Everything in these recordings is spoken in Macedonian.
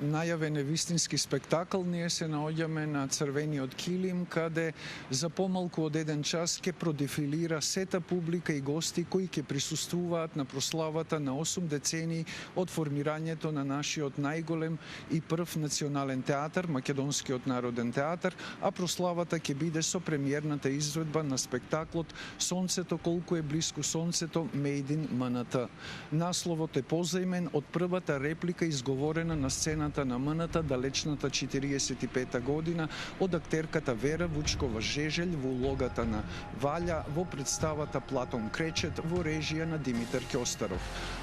најавен е вистински спектакл. Ние се наоѓаме на црвениот килим, каде за помалку од 1 час ќе продефилира сета публика и гости кои ќе присуствуваат на прославата на 8 децении од формирањето на нашиот најголем и прв национален театар, Македонскиот народен театар, а прославата ќе биде со премиерната изведба на спектаклот Сонцето колку е блиску сонцето Made in МНТ. Насловот е позаимен од првата реплика изговорена на сцената на МНТ далечната 45-та година од актерката Вера Вучкова-Жежель во улогата на Ваља во представата Платон Кречет во режија на Димитар Ќостаров.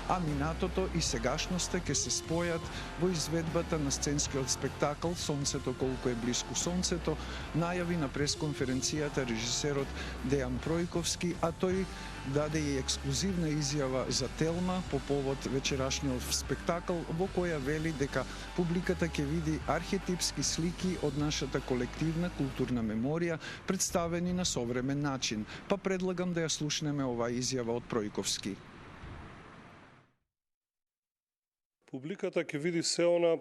А минатото и сегашноста ќе се спојат во изведбата на сценскиот спектакл Сонцето колку е блиску сонцето, најави на пресконференцијата режисерот Дејан Пројковски, а тој даде и ексклузивна изјава за Телма по повод вечерашниот спектакл, во која вели дека публиката ќе види архетипски слики од нашата колективна културна меморија, представени на современ начин. Па предлагам да ја слушнеме оваа изјава од Пројковски. Публиката ќе види се она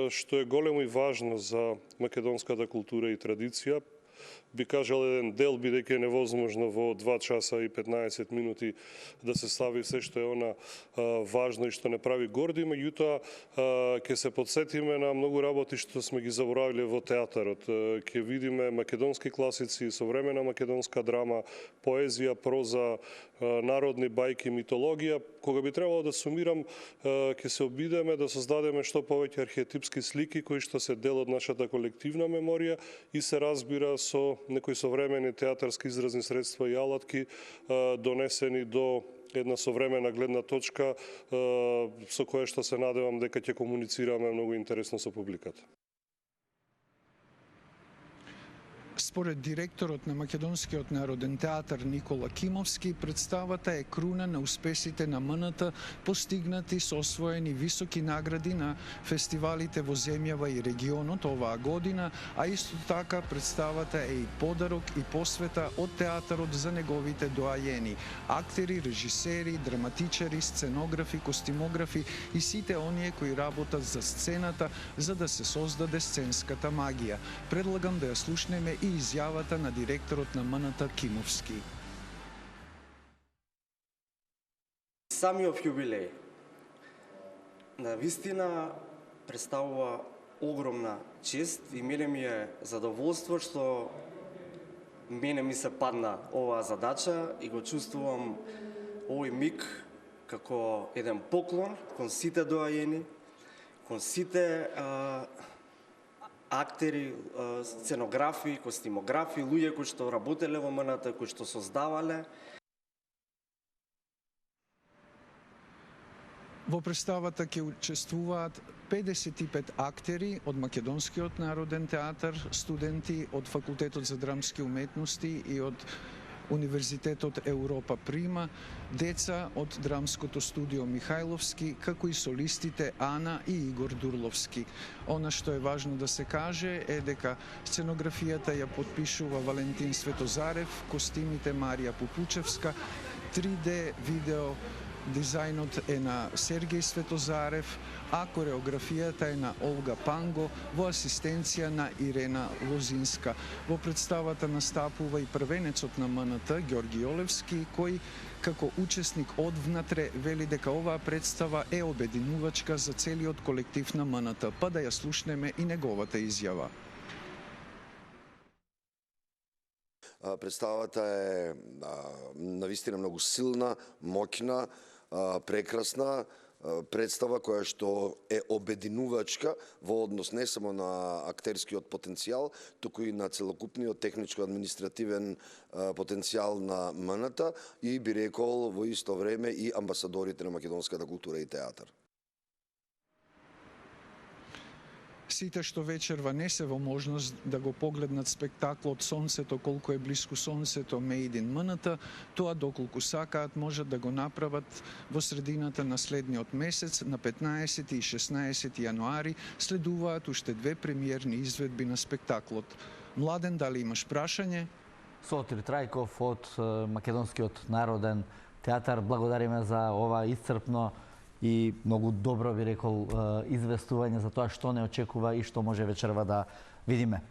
што е големо и важно за македонската култура и традиција. Би кажал еден дел, бидејќи е невозможно во 2 часа и 15 минути да се стави се што е она важно и што не прави горди, меѓутоа ќе се подсетиме на многу работи што сме ги заборавиле во театарот. Ќе видиме македонски класици, современа македонска драма, поезија, проза, народни бајки, митологија. Кога би требало да сумирам, ќе се обидеме да создадеме што повеќе архетипски слики кои што се дел од нашата колективна меморија и се разбира со некои современи театарски изразни средства и алатки донесени до една современа гледна точка со која што се надевам дека ќе комуницираме многу интересно со публиката. Според директорот на Македонскиот народен театар Никола Кимовски, представата е круна на успесите на МНТ, постигнати со освоени високи награди на фестивалите во земјава и регионот оваа година, а исто така представата е и подарок и посвета од театарот за неговите доајени, актери, режисери, драматичари, сценографи, костимографи и сите оние кои работат за сцената за да се создаде сценската магија. Предлагам да ја слушнеме и изјавата на директорот на МНТ Кимовски. Самиот јубилеј навистина представува огромна чест и мене ми е задоволство што мене ми се падна оваа задача и го чувствувам овој миг како еден поклон кон сите доајени, кон сите актери, сценографи, костимографи, луѓе кои што работеле во МНТ, кои што создавале. Во представата ќе учествуваат 55 актери од Македонскиот народен театар, студенти од Факултетот за драмски уметности и од Универзитетот Европа Прима, деца од драмското студио Михајловски, како и солистите Ана и Игор Дурловски. Она што е важно да се каже е дека сценографијата ја подпишува Валентин Светозарев, костимите Марија Пупучевска, 3D видео дизајнот е на Сергеј Светозарев, а кореографијата е на Олга Панго во асистенција на Ирена Лозинска. Во представата настапува и првенецот на МНТ Ѓорги Олевски, кој како учесник од внатре вели дека оваа представа е обединувачка за целиот колектив на МНТ. Па да ја слушнеме и неговата изјава. Представата е навистина многу силна, моќна, прекрасна представа која што е обединувачка во однос не само на актерскиот потенцијал, туку и на целокупниот техничко-административен потенцијал на МНТ и би рекол во исто време и амбасадорите на македонската култура и театар. Сите што вечерва не се во можност да го погледнат спектаклот Сонцето колку е блиску сонцето Made in МНТ, тоа доколку сакаат можат да го направат во средината на следниот месец, на 15 и 16 јануари, следуваат уште 2 премиерни изведби на спектаклот. Младен, дали имаш прашање? Сотир Трајков од Македонскиот народен театар, благодариме за ова исцрпно и многу добро би рекол известување за тоа што не очекува и што може вечерва да видиме.